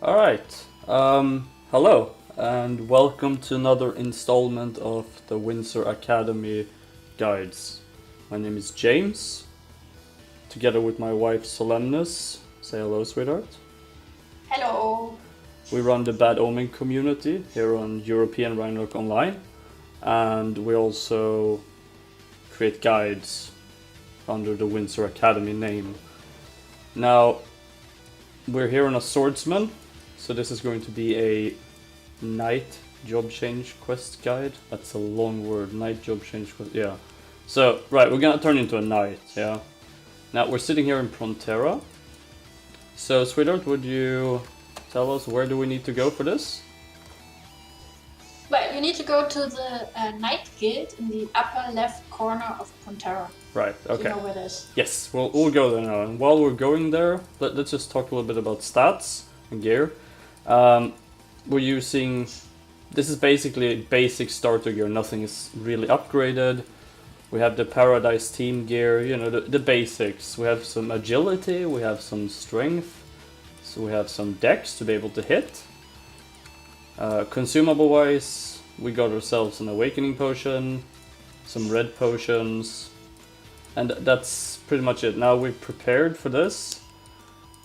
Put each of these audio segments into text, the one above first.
Alright, hello and welcome to another installment of the Windsor Academy guides. My name is James, together with my wife Solemnus. Say hello, sweetheart. Hello. We run the Bad Omen community here on European Ragnarok Online, and we also create guides under the Windsor Academy name. Now, we're here on a swordsman. So this is going to be a knight job change quest guide. That's a long word, knight job change quest, yeah. So, right, we're gonna turn into a knight, yeah. Now, we're sitting here in Prontera. So, sweetheart, would you tell us where do we need to go for this? Well, you need to go to the Knight Guild in the upper left corner of Prontera. Right, okay. Do you know where it is? Yes, we'll go there now. And while we're going there, let's just talk a little bit about stats and gear. We're using, this is basically basic starter gear, nothing is really upgraded. We have the Paradise team gear, you know, the basics. We have some agility, we have some strength, so we have some dex to be able to hit. Consumable wise, we got ourselves an awakening potion, some red potions, and that's pretty much it. Now we've prepared for this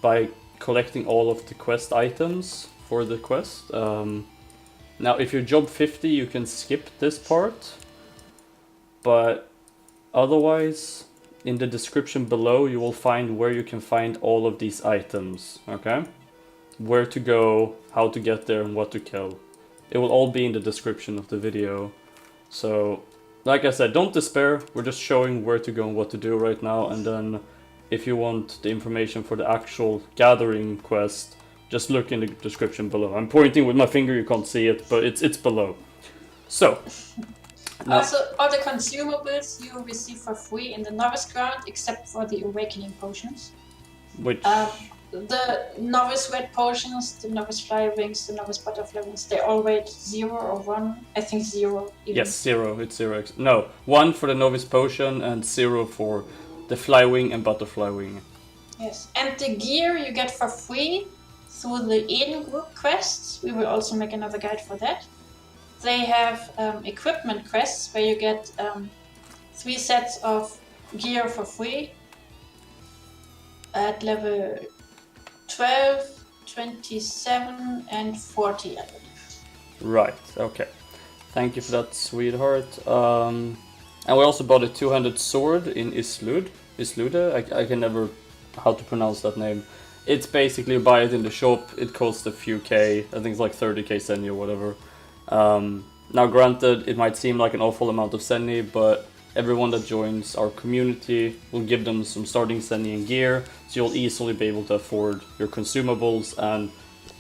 by collecting all of the quest items for the quest. Now if you're job 50 you can skip this part, but otherwise in the description below you will find where you can find all of these items, okay? Where to go, how to get there and what to kill. It will all be in the description of the video. So like I said, don't despair, we're just showing where to go and what to do right now, and then if you want the information for the actual gathering quest, just look in the description below. I'm pointing with my finger, you can't see it, but it's below. So, now, also, all the consumables you receive for free in the Novice Ground, except for the Awakening potions. which The Novice Red potions, the Novice Fly Wings, the Novice Butterfly Wings, they all rate 0 or 1. I think 0 even. yes, 0. It's 0. No, 1 for the novice potion and 0 for the fly wing and butterfly wing. Yes, and the gear you get for free through the Eden group quests. We will also make another guide for that. They have equipment quests where you get 3 sets of gear for free at level 12, 27 and 40, I believe. Right, okay. Thank you for that, sweetheart. And we also bought a 200 sword in Izlude. Izlude? I can never how to pronounce that name. It's basically you buy it in the shop, it costs a few K, I think it's like 30k Senni or whatever. Now granted, it might seem like an awful amount of Senni, but everyone that joins our community will give them some starting Senni and gear, so you'll easily be able to afford your consumables and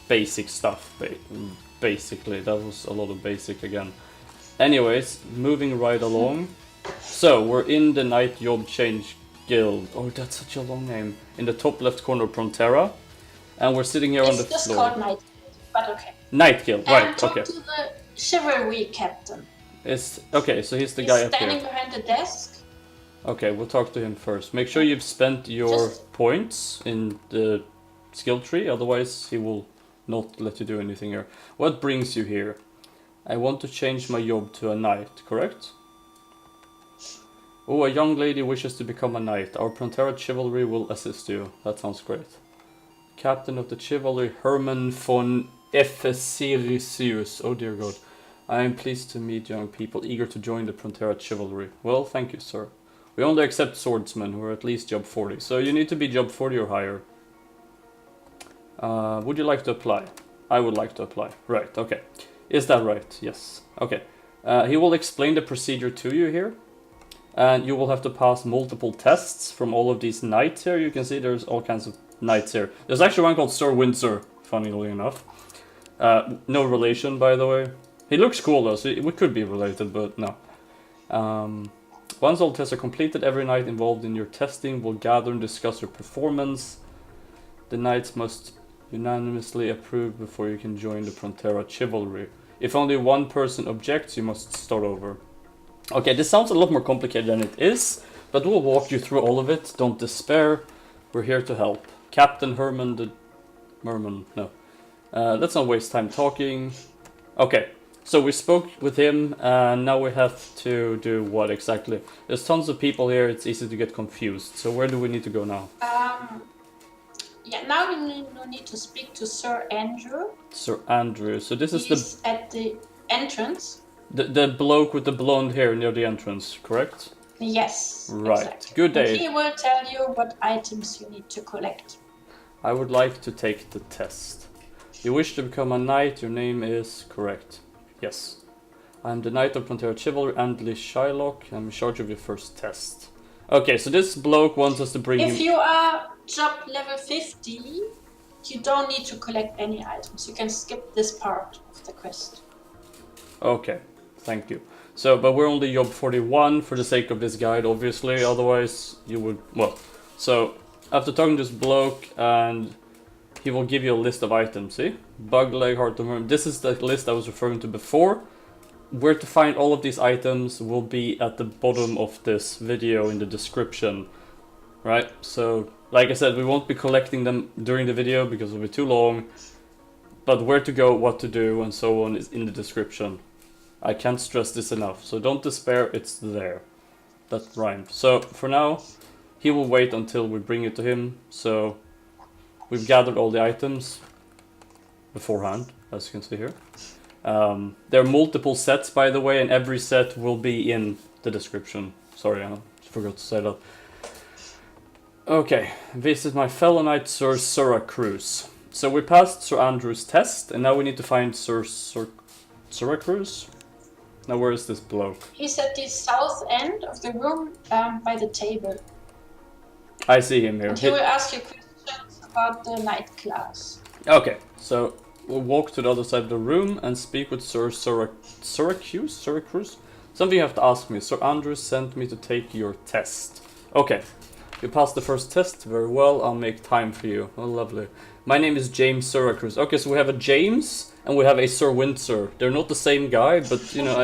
basic stuff. Basically, that was a lot of basic again. Anyways, moving right along. So, we're in the Knight Job Change Guild. Oh, that's such a long name. In the top left corner of Prontera. And we're sitting here on the It's just floor. called Knight Guild, but okay. Knight Guild, right, And talk okay. to the chivalry captain. Okay, so he's the He's guy up standing here. behind the desk. Okay, we'll talk to him first. Make sure you've spent your points in the skill tree, otherwise he will not let you do anything here. What brings you here? I want to change my job to a knight, correct? Oh, a young lady wishes to become a knight. Our Prontera chivalry will assist you. That sounds great. Captain of the chivalry, Herman von Ephesirisius. Oh dear god. I am pleased to meet young people eager to join the Prontera chivalry. Well, thank you, sir. We only accept swordsmen who are at least job 40, so you need to be job 40 or higher. Would you like to apply? I would like to apply. Right, okay. Is that right? Yes. Okay. He will explain the procedure to you here. And you will have to pass multiple tests from all of these knights here. You can see there's all kinds of knights here. There's actually one called Sir Windsor, funnily enough. No relation, by the way. He looks cool though, so we could be related, but no. Once all tests are completed, every knight involved in your testing will gather and discuss your performance. The knights must unanimously approve before you can join the Prontera chivalry. If only one person objects, you must start over. Okay, this sounds a lot more complicated than it is, but we'll walk you through all of it. Don't despair. We're here to help. Captain Herman the Merman, no. Let's not waste time talking. Okay, so we spoke with him, and now we have to do what exactly? There's tons of people here, it's easy to get confused. So where do we need to go now? Yeah, now we need to speak to Sir Andrew. Sir Andrew, so this is He's at the entrance. the bloke with the blonde hair near the entrance, correct? Yes, right. Exactly. Good day. And he will tell you what items you need to collect. I would like to take the test. You wish to become a knight, your name is correct. Yes. I'm the Knight of Prontera Chivalry, Andley Shylock. I'm in charge of your first test. Okay, so this bloke wants us to bring him... If you are job level 50, you don't need to collect any items. You can skip this part of the quest. Okay, thank you. So, but we're only job 41 for the sake of this guide, obviously, otherwise you would... Well, so, after talking to this bloke, and he will give you a list of items, see? Bug leg, heart of worm. This is the list I was referring to before. Where to find all of these items will be at the bottom of this video in the description. Right? So, like I said, we won't be collecting them during the video because it'll be too long. But where to go, what to do, and so on is in the description. I can't stress this enough, so don't despair, it's there. That rhymed. So, for now, he will wait until we bring it to him. So, we've gathered all the items beforehand, as you can see here. There are multiple sets, by the way, and every set will be in the description. Sorry, I forgot to say that. Okay, this is my fellow knight, Sir Syracuse. So we passed Sir Andrew's test, and now we need to find Sir Syracuse. Now where is this bloke? He's at the south end of the room by the table. I see him here. And he will ask you questions about the knight class. Okay, so we'll walk to the other side of the room and speak with Sir Syracuse? Something you have to ask me. Sir Andrew sent me to take your test. Okay, you passed the first test very well. I'll make time for you. Oh, lovely. My name is James Syracuse. Okay, so we have a James and we have a Sir Windsor. They're not the same guy, but you know,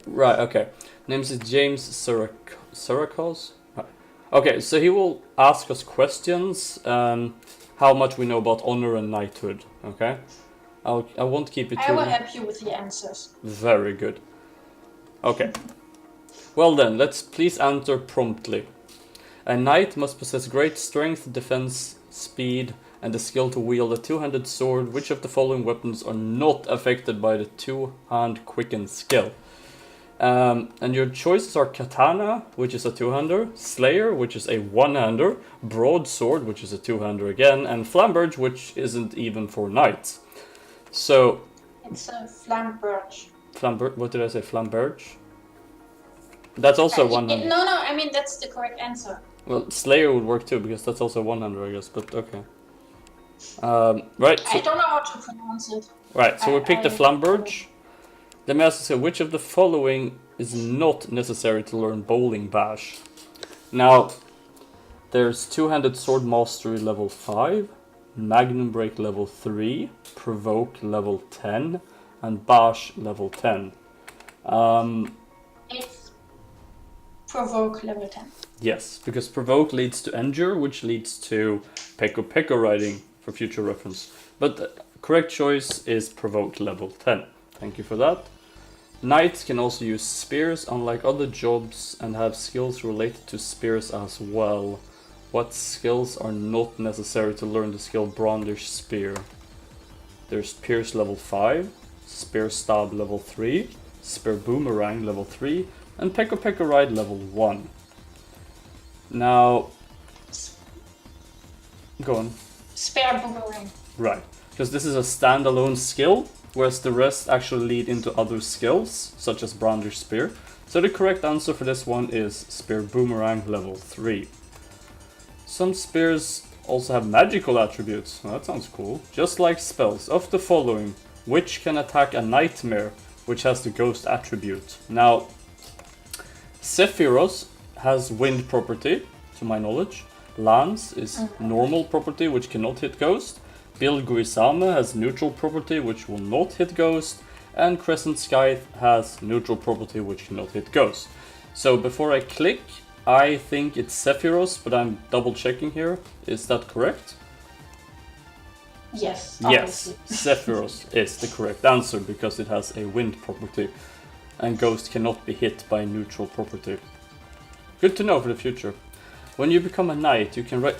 right, okay. Name is James Syracuse? Right. Okay, so he will ask us questions. How much we know about honor and knighthood, okay? I won't keep it too long. I will help you with the answers. Very good. Okay. Well then, let's please answer promptly. A knight must possess great strength, defense, speed, and the skill to wield a two-handed sword. Which of the following weapons are not affected by the two-hand quicken skill? And your choices are Katana, which is a two-hander, Slayer, which is a one-hander, Broadsword, which is a two-hander again, and Flamberge, which isn't even for knights. So... It's a Flamberge. What did I say? Flamberge? That's also one-hander. No, I mean that's the correct answer. Well, Slayer would work too, because that's also one-hander, I guess, but okay. Right. So, I don't know how to pronounce it. Right, so we picked the Flamberge. Let me ask you, which of the following is not necessary to learn Bowling Bash? Now, there's two-handed sword mastery level 5, Magnum Break level 3, Provoke level 10, and Bash level 10. It's Provoke level 10. Yes, because Provoke leads to Endure, which leads to Peko riding for future reference. But the correct choice is Provoke level 10. Thank you for that. Knights can also use spears, unlike other jobs, and have skills related to spears as well. What skills are not necessary to learn the skill Brandish Spear? There's Pierce level 5, Spear Stab level 3, Spear Boomerang level 3, and Peko Ride level 1. Now... Go on. Spear Boomerang. Right, because this is a standalone skill, whereas the rest actually lead into other skills, such as Brandish Spear. So the correct answer for this one is Spear Boomerang level 3. Some spears also have magical attributes. Well, that sounds cool. Just like spells. Of the following, which can attack a nightmare, which has the ghost attribute? Now, Sephiroth has wind property, to my knowledge. Lance is normal property, which cannot hit ghost. Bill Guisame has neutral property, which will not hit ghost. And Crescent Scythe has neutral property, which cannot hit ghost. So before I click, I think it's Sephiroth, but I'm double checking here. Is that correct? Yes, Yes, obviously. Sephiroth is the correct answer because it has a wind property, and Ghost cannot be hit by a neutral property. Good to know for the future. When you become a knight, you can ride...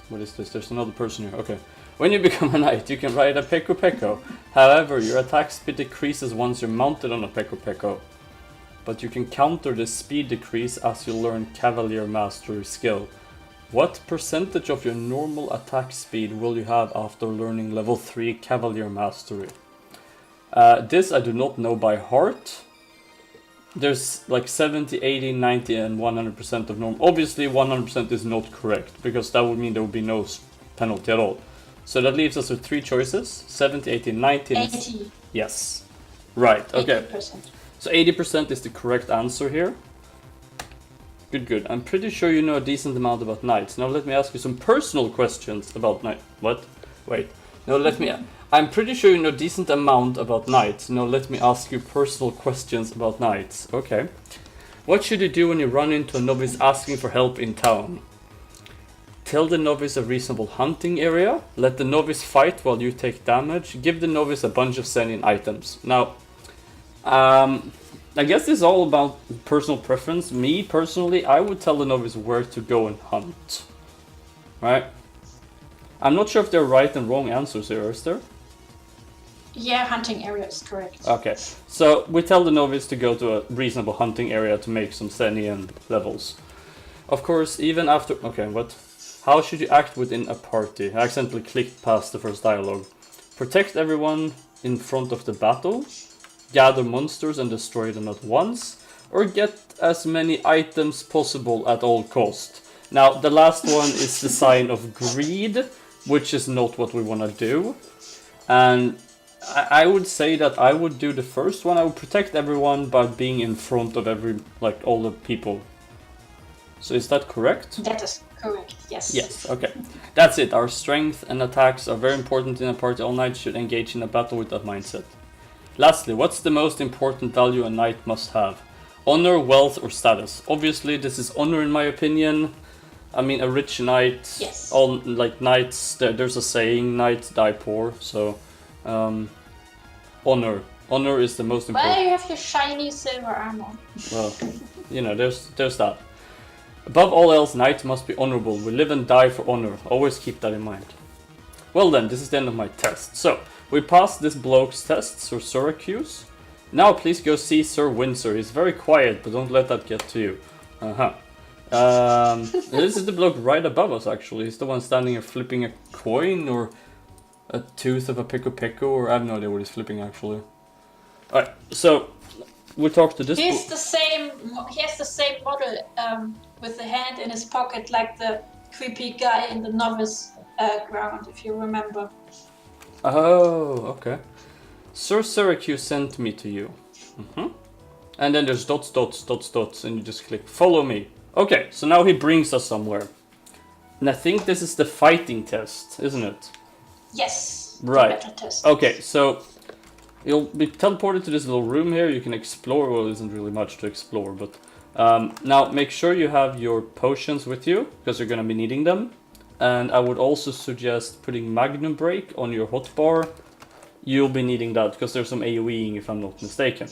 What is this? There's another person here. Okay. When you become a knight, you can ride a Peko Peko. However, your attack speed decreases once you're mounted on a Peko Peko. But you can counter the speed decrease as you learn Cavalier Mastery skill. What percentage of your normal attack speed will you have after learning level 3 Cavalier Mastery? This I do not know by heart. There's like 70, 80, 90 and 100% of normal. Obviously 100% is not correct, because that would mean there would be no penalty at all. So that leaves us with 3 choices, 70, 80, 90. 80. Yes. Right, okay. 80%. So 80% is the correct answer here. Good, good. I'm pretty sure you know a decent amount about knights. Now let me ask you some personal questions about knights. What? Wait. No, let me... I'm pretty sure you know a decent amount about knights. Now let me ask you personal questions about knights. Okay. What should you do when you run into a novice asking for help in town? Tell the novice a reasonable hunting area. Let the novice fight while you take damage. Give the novice a bunch of sending items. Now, I guess this is all about personal preference. Me, personally, I would tell the novice where to go and hunt. Right? I'm not sure if there are right and wrong answers here, is there? Yeah, hunting area is correct. Okay, so we tell the novice to go to a reasonable hunting area to make some Senian levels. Of course, even after... Okay, what? How should you act within a party? I accidentally clicked past the first dialogue. Protect everyone in front of the battle. Gather monsters and destroy them at once. Or get as many items possible at all cost. Now, the last one is the sign of greed, which is not what we want to do. And I would say that I would do the first one. I would protect everyone by being in front of all the people. So is that correct? That is correct, yes. Yes, okay. That's it. Our strength and attacks are very important in a party. All knights should engage in a battle with that mindset. Lastly, what's the most important value a knight must have? Honor, wealth, or status? Obviously, this is honor in my opinion. I mean, a rich knight, Yes. all like knights, there's a saying, knights die poor, so honor. Honor is the most important. Well, you have your shiny silver armor. Well, you know, there's that. Above all else, knights must be honorable. We live and die for honor. Always keep that in mind. Well then, this is the end of my test. So, we passed this bloke's test, Sir Syracuse. Now please go see Sir Windsor. He's very quiet, but don't let that get to you. This is the bloke right above us, actually. He's the one standing here flipping a coin, or a tooth of a Peko Peko, or I have no idea what he's flipping, actually. Alright, so we talked to this... He has the same model with the hand in his pocket, like the creepy guy in the novice ground, if you remember. Oh, okay. Sir Syracuse sent me to you. And then there's dots, dots, dots, dots, and you just click follow me. Okay, so now he brings us somewhere. And I think this is the fighting test, isn't it? Yes. Right. The better test. Okay, so you'll be teleported to this little room here. You can explore. Well, there isn't really much to explore, but now make sure you have your potions with you, because you're going to be needing them. And I would also suggest putting Magnum Break on your hotbar. You'll be needing that, because there's some AoEing if I'm not mistaken.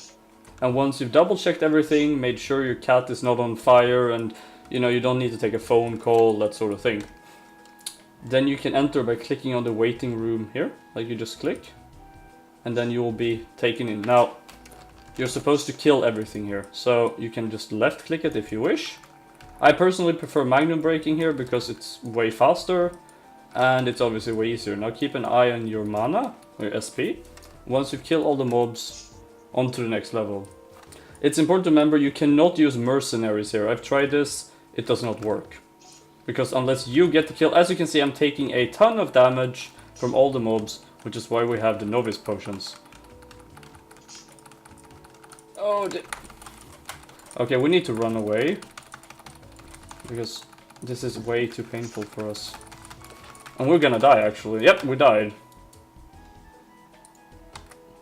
And once you've double checked everything, made sure your cat is not on fire, and you know, you don't need to take a phone call, that sort of thing. Then you can enter by clicking on the waiting room here, like you just click. And then you will be taken in. Now, you're supposed to kill everything here, so you can just left click it if you wish. I personally prefer Magnum Breaking here because it's way faster and it's obviously way easier. Now keep an eye on your mana, or your SP. Once you've killed all the mobs, on to the next level. It's important to remember you cannot use mercenaries here. I've tried this, it does not work. Because unless you get the kill, as you can see, I'm taking a ton of damage from all the mobs, which is why we have the novice potions. Oh, okay, we need to run away. Because this is way too painful for us. And we're gonna die, actually. Yep, we died.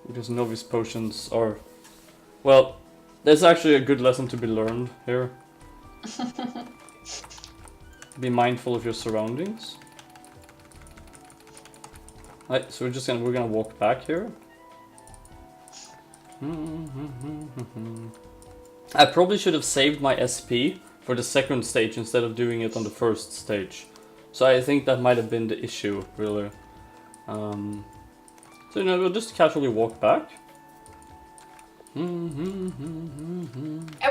Because novice potions are... Well, there's actually a good lesson to be learned here. Be mindful of your surroundings. Right, so we're gonna walk back here. I probably should have saved my SP for the second stage instead of doing it on the first stage. So I think that might have been the issue, really. So we'll just casually walk back. I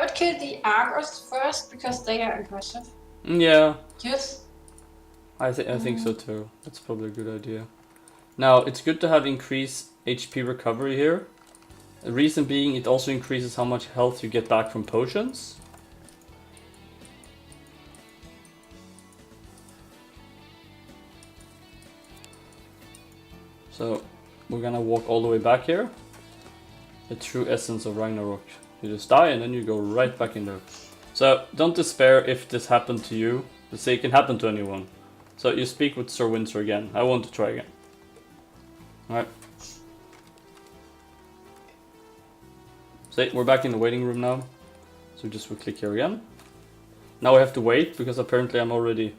would kill the Argos first because they are aggressive. Yeah. Yes. I think so too. That's probably a good idea. Now, it's good to have increased HP recovery here. The reason being, it also increases how much health you get back from potions. So, we're gonna walk all the way back here. The true essence of Ragnarok. You just die and then you go right back in there. So, don't despair if this happened to you. Let's say it can happen to anyone. So, you speak with Sir Windsor again. I want to try again. Alright. So, we're back in the waiting room now. So, we click here again. Now I have to wait because apparently I'm already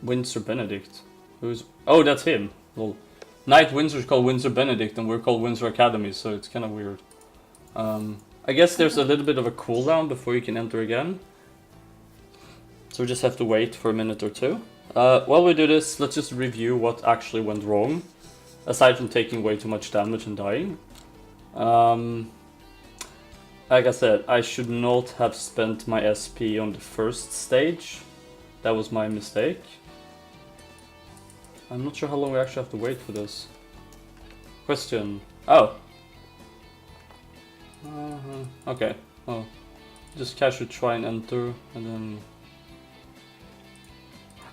Windsor Benedict. Who's... Oh, that's him. Well, Knight Windsor is called Windsor Benedict and we're called Windsor Academy, so it's kind of weird. I guess there's a little bit of a cooldown before you can enter again. So we just have to wait for a minute or two. While we do this, let's just review what actually went wrong. Aside from taking way too much damage and dying. Like I said, I should not have spent my SP on the first stage. That was my mistake. I'm not sure how long we actually have to wait for this. Question. Oh. Okay. Oh. Just casually try and enter and then...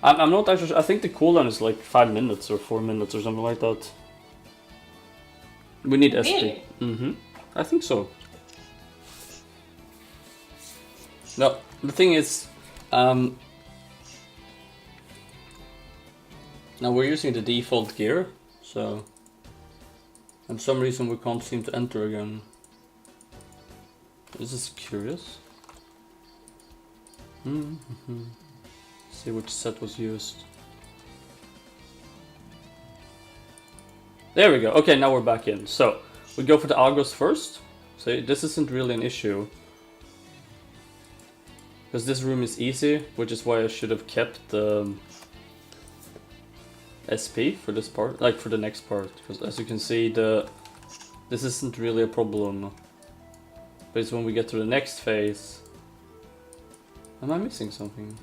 I'm not actually... I think the cooldown is like 5 minutes or 4 minutes or something like that. We need SP. Really? I think so. No, the thing is... now we're using the default gear, so... For some reason we can't seem to enter again. This is curious. See which set was used. There we go. Okay, now we're back in. So, we go for the Argos first. So this isn't really an issue. Because this room is easy, which is why I should have kept the SP for this part, like for the next part. Because as you can see, this isn't really a problem. But it's when we get to the next phase. Am I missing something?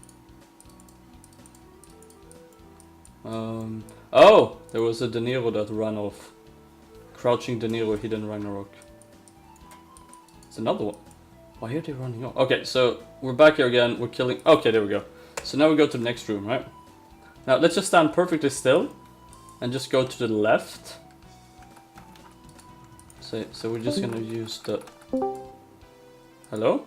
Oh! There was a De Niro that ran off. Crouching De Niro, hidden Ragnarok. It's another one. Why are they running off? Okay, so we're back here again. We're killing... Okay, there we go. So now we go to the next room, right? Now let's just stand perfectly still. And just go to the left. So we're just gonna use the... Hello?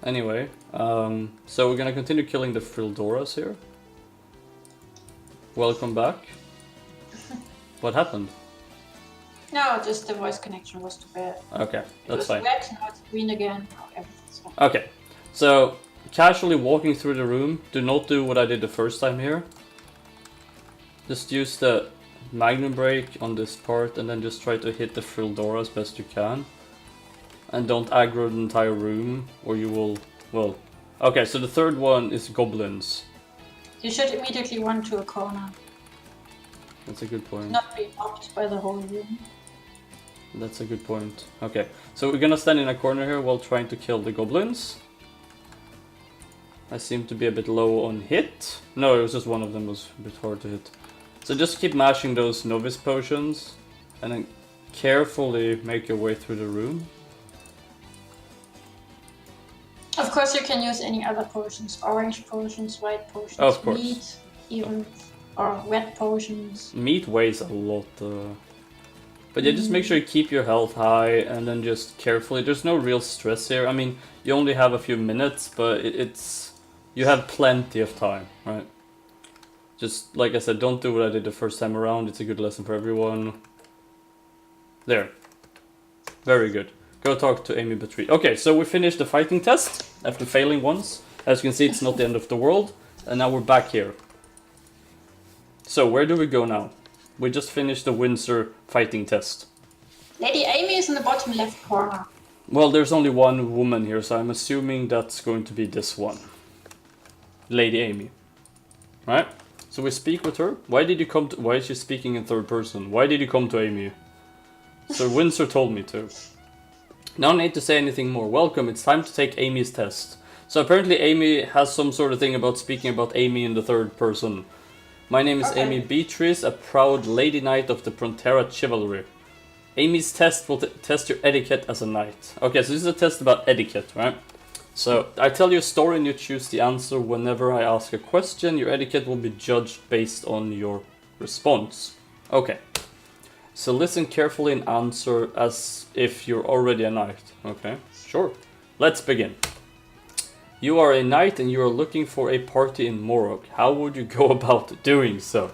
Anyway, so we're gonna continue killing the Frildoras here. Welcome back. What happened? No, just the voice connection was too bad. Okay, that's fine. It was red, now it's green again. Now everything's fine. Okay, so casually walking through the room. Do not do what I did the first time here. Just use the Magnum Break on this part and then just try to hit the Frildora as best you can. And don't aggro the entire room or you will... Well... Okay, so the third one is goblins. You should immediately run to a corner. That's a good point. Not be mobbed by the whole room. That's a good point. Okay, so we're gonna stand in a corner here while trying to kill the goblins. I seem to be a bit low on hit. No, it was just one of them was a bit hard to hit. So just keep mashing those novice potions and then carefully make your way through the room. Of course you can use any other potions. Orange potions, white potions, of course. meat, even, or red potions. Meat weighs a lot. But yeah, just make sure you keep your health high and then just carefully. There's no real stress here. I mean, you only have a few minutes, but it's... You have plenty of time, right? Just, like I said, don't do what I did the first time around. It's a good lesson for everyone. There. Very good. Go talk to Amy Batry. Okay, so we finished the fighting test after failing once. As you can see, it's not the end of the world. And now we're back here. So where do we go now? We just finished the Windsor fighting test. Lady Amy is in the bottom left corner. Well, there's only one woman here, so I'm assuming that's going to be this one. Lady Amy. Right? So we speak with her. Why did you come to... Why is she speaking in third person? Why did you come to Amy? So Windsor told me to. No need to say anything more. Welcome, it's time to take Amy's test. So apparently Amy has some sort of thing about speaking about Amy in the third person. My name is Amy Beatrice, a proud lady knight of the Prontera chivalry. Amy's test will test your etiquette as a knight. Okay, so this is a test about etiquette, right? So I tell you a story and you choose the answer whenever I ask a question. Your etiquette will be judged based on your response. Okay. So listen carefully and answer as if you're already a knight. Okay, sure. Let's begin. You are a knight and you are looking for a party in Morok. How would you go about doing so?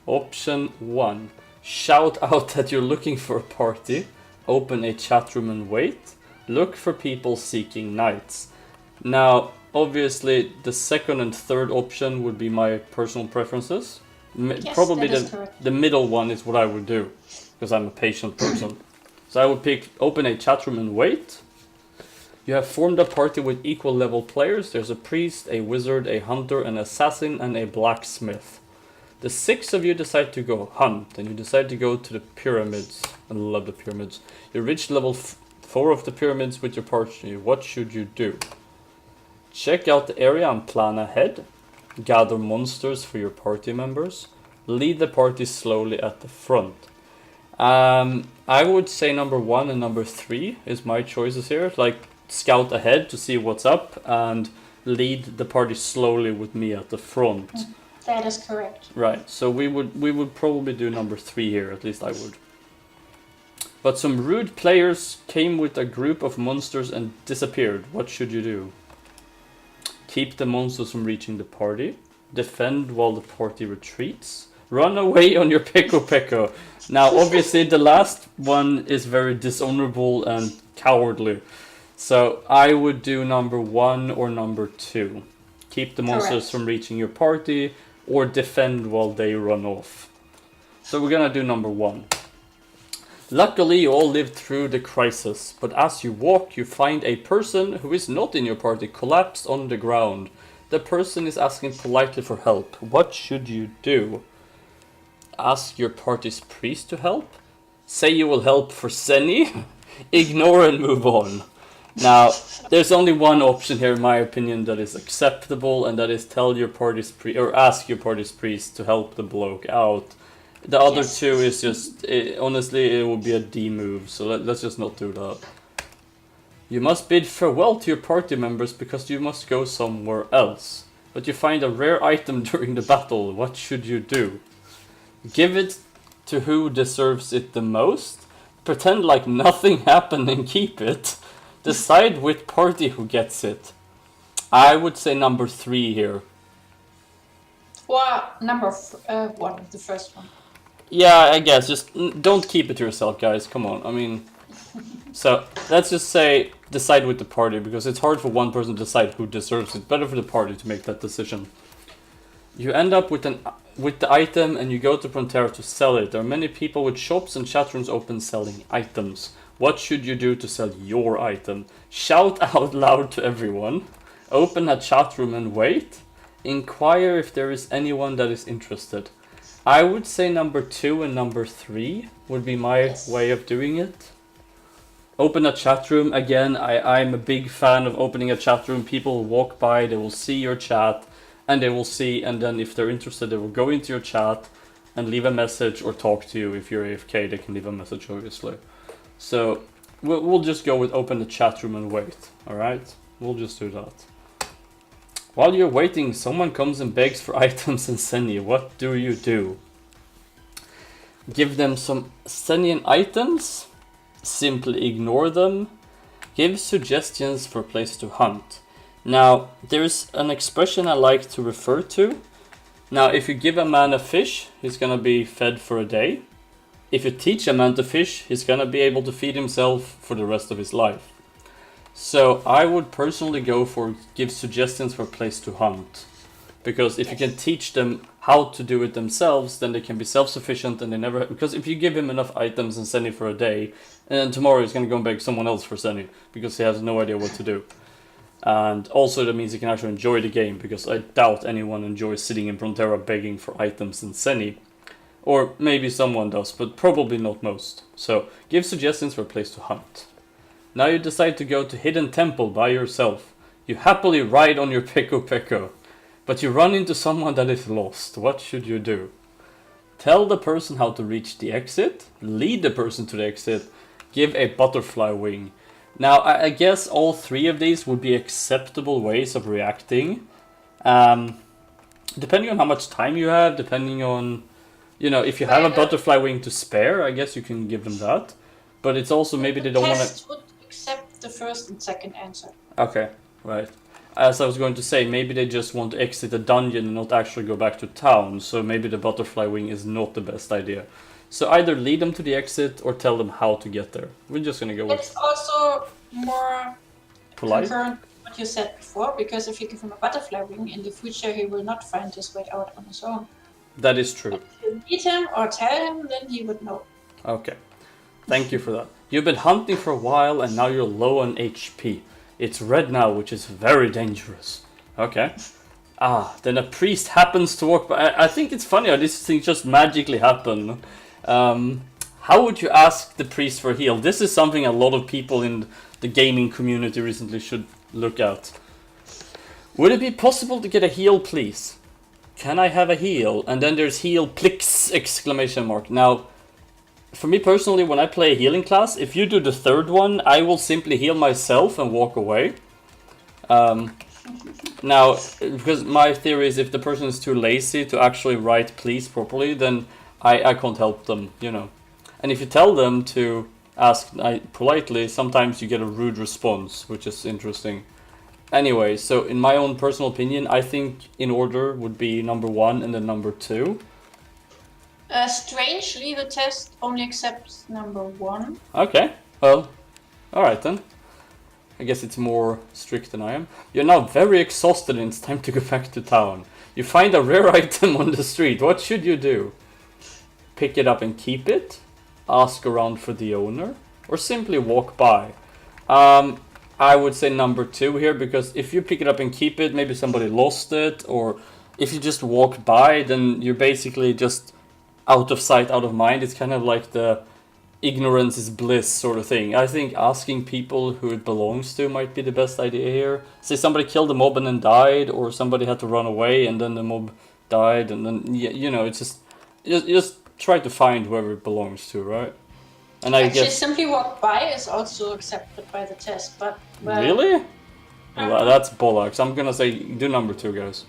Option 1. Shout out that you're looking for a party. Open a chat room and wait. Look for people seeking knights. Now, obviously, the second and third option would be my personal preferences. Yes, Probably that is correct. the middle one is what I would do, because I'm a patient person. So I would pick open a chat room and wait. You have formed a party with equal level players. There's a priest, a wizard, a hunter, an assassin, and a blacksmith. The 6 of you decide to go hunt, and you decide to go to the pyramids. I love the pyramids. You reach level 4 of the pyramids with your party. What should you do? Check out the area and plan ahead. Gather monsters for your party members. Lead the party slowly at the front. I would say number 1 and number 3 is my choices here. Like, scout ahead to see what's up and lead the party slowly with me at the front. That is correct. Right, so we would probably do number 3 here, at least I would. But some rude players came with a group of monsters and disappeared. What should you do? Keep the monsters from reaching the party. Defend while the party retreats. Run away on your peko. Now, obviously, the last one is very dishonorable and cowardly. So I would do number 1 or number 2. Keep the monsters from reaching your party, or defend while they run off. So we're gonna do number 1. Luckily, you all lived through the crisis, but as you walk, you find a person who is not in your party collapsed on the ground. The person is asking politely for help. What should you do? Ask your party's priest to help? Say you will help for Senni? Ignore and move on. Now, there's only one option here, in my opinion, that is acceptable, and that is tell your party's priest, or ask your party's priest to help the bloke out. The other two is just, honestly, it would be a D move, so let's just not do that. You must bid farewell to your party members because you must go somewhere else. But you find a rare item during the battle. What should you do? Give it to who deserves it the most. Pretend like nothing happened and keep it. Decide which party who gets it. I would say number 3 here. Well, number 1, the first one. Yeah, I guess. Just don't keep it to yourself, guys. Come on. I mean... So, let's just say decide with the party, because it's hard for one person to decide who deserves it. Better for the party to make that decision. You end up with the item and you go to Prontera to sell it. There are many people with shops and chat rooms open selling items. What should you do to sell your item? Shout out loud to everyone. Open a chat room and wait. Inquire if there is anyone that is interested. I would say number 2 and number 3 would be my way of doing it. Open a chat room. Again, I'm a big fan of opening a chat room. People will walk by, they will see your chat, and they will see, and then if they're interested, they will go into your chat and leave a message or talk to you. If you're AFK, they can leave a message, obviously. So, we'll just go with open the chat room and wait, alright? We'll just do that. While you're waiting, someone comes and begs for items and Senni. What do you do? Give them some Sennian items? Simply ignore them? Give suggestions for a place to hunt. Now, there's an expression I like to refer to. Now, if you give a man a fish, he's gonna be fed for a day. If you teach a man to fish, he's gonna be able to feed himself for the rest of his life. So I would personally go for give suggestions for a place to hunt. Because if you can teach them how to do it themselves, then they can be self-sufficient and they never... Because if you give him enough items and send it for a day, and then tomorrow he's going to go and beg someone else for sending because he has no idea what to do. And also that means he can actually enjoy the game, because I doubt anyone enjoys sitting in Prontera begging for items in Senni. Or maybe someone does, but probably not most. So, give suggestions for a place to hunt. Now you decide to go to Hidden Temple by yourself. You happily ride on your Peko, but you run into someone that is lost. What should you do? Tell the person how to reach the exit, lead the person to the exit, give a butterfly wing. Now, I guess all three of these would be acceptable ways of reacting. Depending on how much time you have, depending on... You know, if you have a butterfly wing to spare, I guess you can give them that. But it's also maybe they don't want to... Test would accept the first and second answer. Okay, right. As I was going to say, maybe they just want to exit the dungeon and not actually go back to town. So maybe the butterfly wing is not the best idea. So either lead them to the exit or tell them how to get there. We're just going to go with... It's also more polite. concurrent with what you said before, because if you give him a butterfly wing, in the future he will not find his way out on his own. That is true. If you lead him or tell him, then he would know. Okay. Thank you for that. You've been hunting for a while and now you're low on HP. It's red now, which is very dangerous. Okay. Then a priest happens to walk by. I think it's funny how these things just magically happen. How would you ask the priest for a heal? This is something a lot of people in the gaming community recently should look at. Would it be possible to get a heal, please? Can I have a heal? And then there's heal plix exclamation mark. Now, for me personally, when I play a healing class, if you do the third one, I will simply heal myself and walk away. Now, because my theory is if the person is too lazy to actually write please properly, then I can't help them, you know. And if you tell them to ask politely, sometimes you get a rude response, which is interesting. Anyway, so in my own personal opinion, I think in order would be number 1 and then number 2. Strangely, the test only accepts number 1. Okay, well, alright then. I guess it's more strict than I am. You're now very exhausted and it's time to go back to town. You find a rare item on the street. What should you do? Pick it up and keep it? Ask around for the owner? Or simply walk by? I would say number 2 here, because if you pick it up and keep it, maybe somebody lost it, or if you just walk by, then you're basically just out of sight, out of mind. It's kind of like the ignorance is bliss sort of thing. I think asking people who it belongs to might be the best idea here. Say somebody killed a mob and then died, or somebody had to run away and then the mob died, and then, you know, it's just try to find whoever it belongs to, right? And I guess simply walk by is also accepted by the test, but... Well, really? Well, that's bollocks. I'm gonna say do number 2, guys.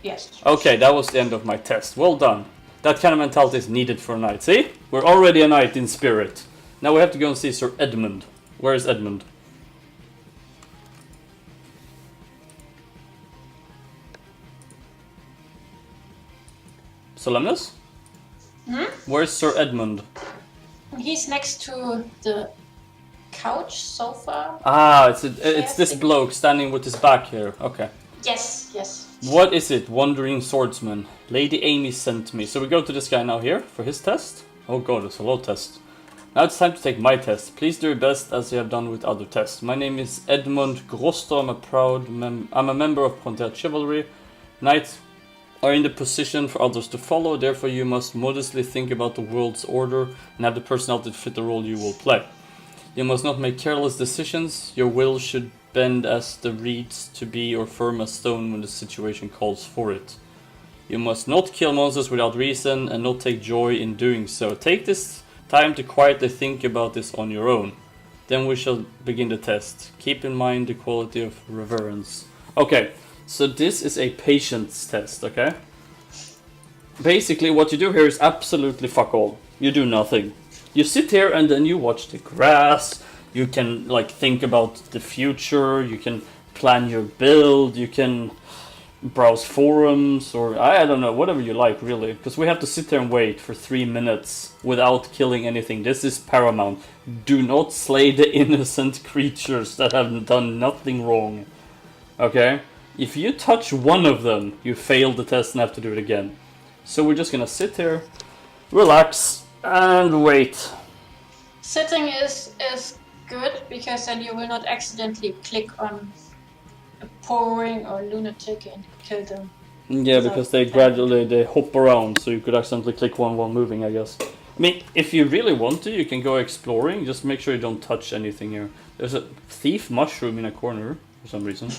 Yes. Okay, that was the end of my test. Well done. That kind of mentality is needed for a knight. See? We're already a knight in spirit. Now we have to go and see Sir Edmund. Where is Edmund? Solemnus? Where's Sir Edmund? He's next to the couch, sofa. It's this bloke standing with his back here. Okay. Yes, yes. What is it, wandering swordsman? Lady Amy sent me. So we go to this guy now here for his test. Oh god, it's a low test. Now it's time to take my test. Please do your best as you have done with other tests. My name is Edmund Groster. I'm a member of Prontera Chivalry. Knights are in the position for others to follow. Therefore, you must modestly think about the world's order and have the personality to fit the role you will play. You must not make careless decisions. Your will should bend as the reeds to be or firm as stone when the situation calls for it. You must not kill monsters without reason and not take joy in doing so. Take this time to quietly think about this on your own. Then we shall begin the test. Keep in mind the quality of reverence. Okay, so this is a patience test, okay? Basically what you do here is absolutely fuck all. You do nothing. You sit here and then you watch the grass. You can like think about the future. You can plan your build. You can browse forums or I don't know, whatever you like really. Because we have to sit there and wait for 3 minutes without killing anything. This is paramount. Do not slay the innocent creatures that have done nothing wrong. Okay? If you touch one of them, you fail the test and have to do it again. So we're just gonna sit here, relax, and wait. Sitting is good because then you will not accidentally click on a pouring or lunatic and kill them. Yeah, because they gradually hop around, so you could accidentally click one while moving, I guess. I mean, if you really want to, you can go exploring. Just make sure you don't touch anything here. There's a thief mushroom in a corner for some reason.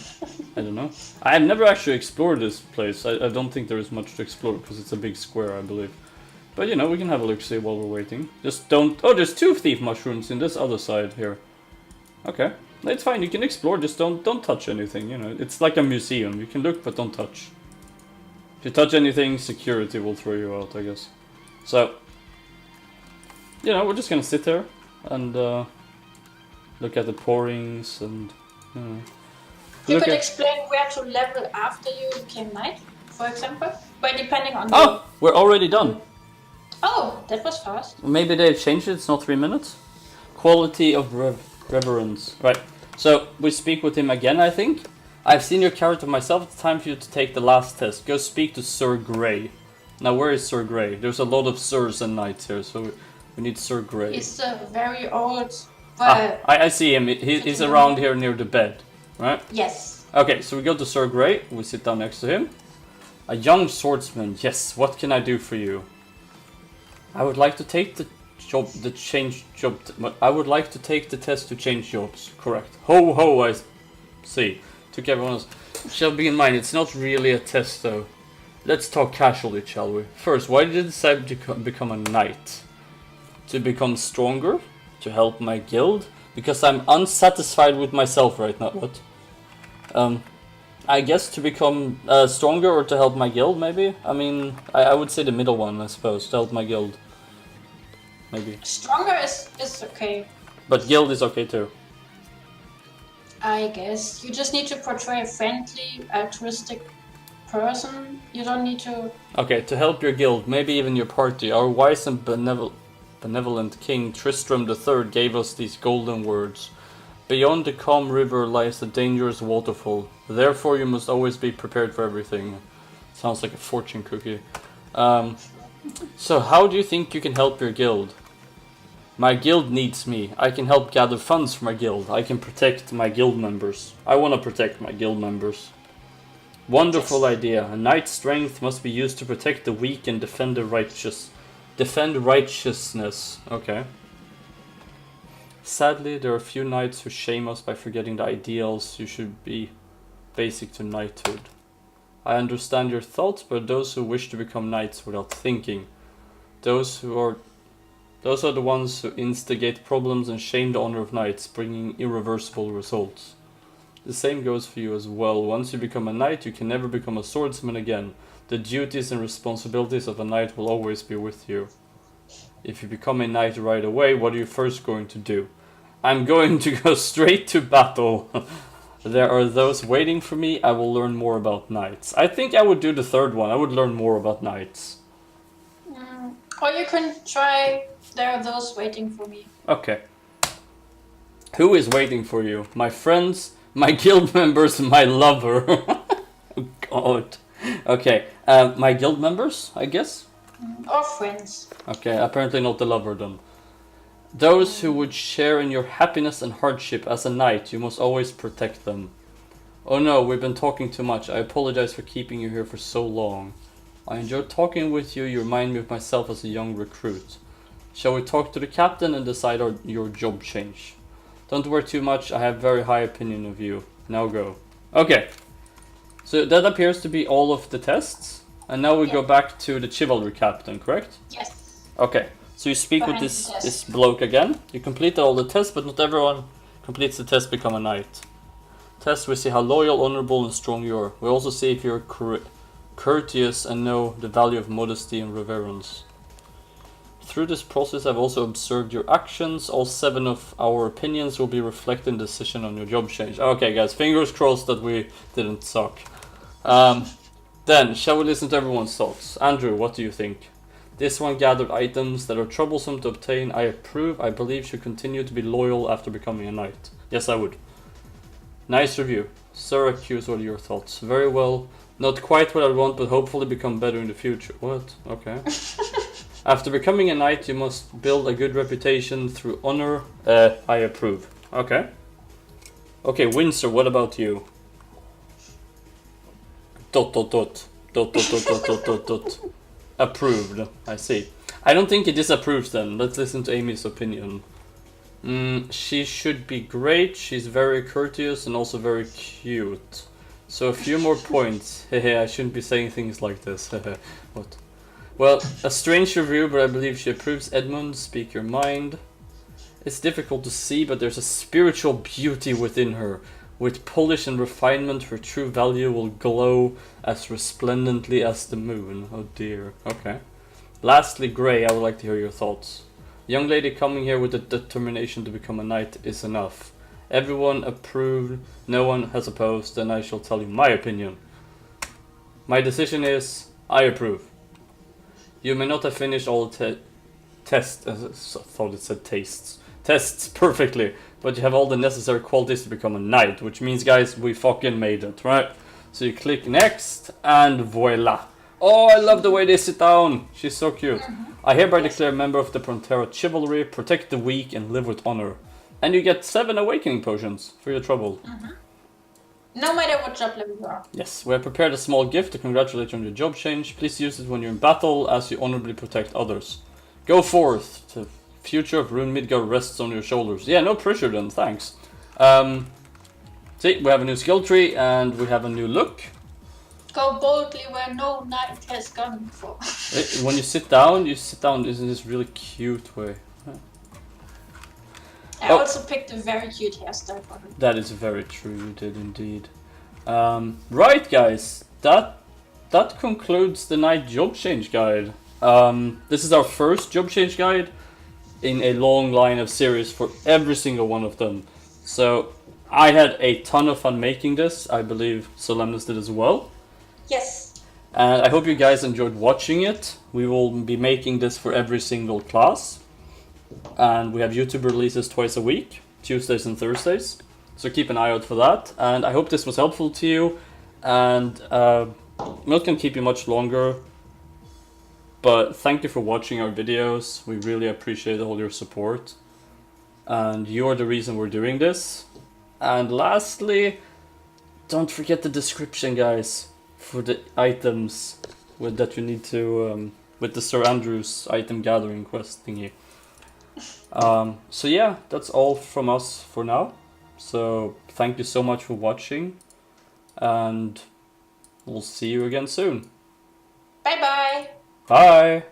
I don't know. I've never actually explored this place. I don't think there is much to explore because it's a big square, I believe. But you know, we can have a look-see while we're waiting. Just don't... Oh, there's 2 thief mushrooms in this other side here. Okay. It's fine, you can explore, just don't touch anything, you know. It's like a museum. You can look, but don't touch. If you touch anything, security will throw you out, I guess. So... You know, we're just gonna sit there and look at the pourings and... You could explain where to level after you became knight, for example, by depending on the... Oh! We're already done! Oh, that was fast. Maybe they've changed it, it's not 3 minutes. Quality of reverence. Right, so we speak with him again, I think. I've seen your character myself, it's time for you to take the last test. Go speak to Sir Grey. Now, where is Sir Grey? There's a lot of sirs and knights here, so we need Sir Grey. He's very old, but... I see him, he's around here near the bed, right? Yes. Okay, so we go to Sir Grey, we sit down next to him. A young swordsman, yes, what can I do for you? I would like to take the I would like to take the test to change jobs. Correct. Ho ho, I see. Took everyone else. Shall be in mind, it's not really a test though. Let's talk casually, shall we? First, why did you decide to become a knight? To become stronger? To help my guild? Because I'm unsatisfied with myself right now. What? I guess to become stronger or to help my guild, maybe? I mean, I would say the middle one, I suppose, to help my guild. Maybe. Stronger is okay. But guild is okay too. I guess. You just need to portray a friendly, altruistic person. You don't need to... Okay, to help your guild, maybe even your party. Our wise and benevolent King Tristram III gave us these golden words. Beyond the calm river lies a dangerous waterfall. Therefore you must always be prepared for everything. Sounds like a fortune cookie. So how do you think you can help your guild? My guild needs me. I can help gather funds for my guild. I can protect my guild members. I want to protect my guild members. Wonderful idea. A knight's strength must be used to protect the weak and defend the righteous. Defend righteousness. Okay. Sadly, there are few knights who shame us by forgetting the ideals you should be basic to knighthood. I understand your thoughts, but those who wish to become knights without thinking, those are the ones who instigate problems and shame the honor of knights, bringing irreversible results. The same goes for you as well. Once you become a knight, you can never become a swordsman again. The duties and responsibilities of a knight will always be with you. If you become a knight right away, what are you first going to do? I'm going to go straight to battle. There are those waiting for me. I will learn more about knights. I think I would do the third one. I would learn more about knights. Or you can try, there are those waiting for me. Okay. Who is waiting for you? My friends, my guild members, my lover. Oh God. Okay, my guild members, I guess? Or friends. Okay, apparently not the lover then. Those who would share in your happiness and hardship as a knight, you must always protect them. Oh no, we've been talking too much. I apologize for keeping you here for so long. I enjoyed talking with you. You remind me of myself as a young recruit. Shall we talk to the captain and decide your job change? Don't worry too much. I have very high opinion of you. Now go. Okay. So that appears to be all of the tests. And now we go back to the chivalry captain, correct? Yes. Okay. So you speak with this bloke again. You completed all the tests, but not everyone completes the test become a knight. Test, we see how loyal, honorable, and strong you are. We also see if you're courteous and know the value of modesty and reverence. Through this process, I've also observed your actions. All 7 of our opinions will be reflected in the decision on your job change. Okay, guys, fingers crossed that we didn't suck. Then, shall we listen to everyone's thoughts? Andrew, what do you think? This one gathered items that are troublesome to obtain. I approve. I believe should continue to be loyal after becoming a knight. Yes, I would. Nice review. Syracuse, what are your thoughts? Very well. Not quite what I want, but hopefully become better in the future. What? Okay. After becoming a knight, you must build a good reputation through honor. I approve. Okay. Okay, Windsor, what about you? Dot dot dot. Dot dot dot dot dot dot dot. Approved. I see. I don't think he disapproves then. Let's listen to Amy's opinion. She should be great. She's very courteous and also very cute. So a few more points. Hehe, I shouldn't be saying things like this. Hehe. What? Well, a strange review, but I believe she approves. Edmund, speak your mind. It's difficult to see, but there's a spiritual beauty within her. With polish and refinement, her true value will glow as resplendently as the moon. Oh dear. Okay. Lastly, Grey, I would like to hear your thoughts. Young lady coming here with the determination to become a knight is enough. Everyone approved, no one has opposed, and I shall tell you my opinion. My decision is, I approve. You may not have finished all the tests, I thought it said tastes. Tests perfectly, but you have all the necessary qualities to become a knight, which means, guys, we fucking made it, right? So you click next, and voila. Oh, I love the way they sit down. She's so cute. I hereby declare a member of the Prontera chivalry, protect the weak, and live with honor. And you get 7 awakening potions for your trouble. No matter what job level you are. Yes, we have prepared a small gift to congratulate you on your job change. Please use it when you're in battle, as you honorably protect others. Go forth. The future of Rune Midgard rests on your shoulders. Yeah, no pressure then, thanks. See, we have a new skill tree, and we have a new look. Go boldly where no knight has gone before. When you sit down in this really cute way. I also picked a very cute hairstyle for him. That is very true, you did indeed. Right, guys, that concludes the night job change guide. This is our first job change guide in a long line of series for every single one of them. So I had a ton of fun making this. I believe Solemnus did as well. Yes. And I hope you guys enjoyed watching it. We will be making this for every single class. And we have YouTube releases twice a week, Tuesdays and Thursdays. So keep an eye out for that. And I hope this was helpful to you. And I'm not going to keep you much longer. But thank you for watching our videos. We really appreciate all your support. And you're the reason we're doing this. And lastly, don't forget the description, guys, for the items that you need to, with the Sir Andrew's item gathering quest thingy. So yeah, that's all from us for now. So thank you so much for watching, and we'll see you again soon. Bye bye. Bye.